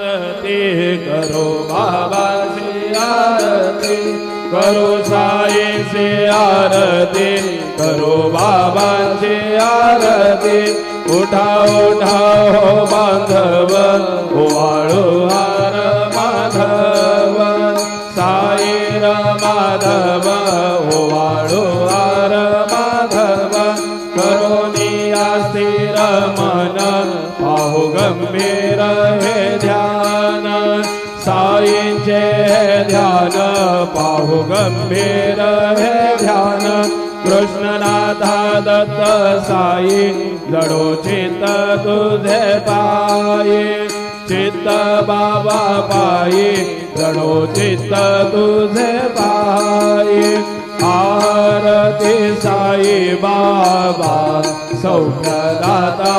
आरती करो बाबाची आरती करो साईची आरती करो बाबाची आरती उठा उठा हो बांधव ओवाळू हार माधव साई माधव ओवाळू हार माधव करोनिया स्थिर मन पाहू गंभीर हे ध्यान साईंचे ध्यान पाहू गंभीर हे ध्यान कृष्णनाथा दत्त साई जडो चित्त तुझे पायी चित्त बाबा पायी जडो चित्त तुझे पायी आरती साई बाबा सौख्यदाता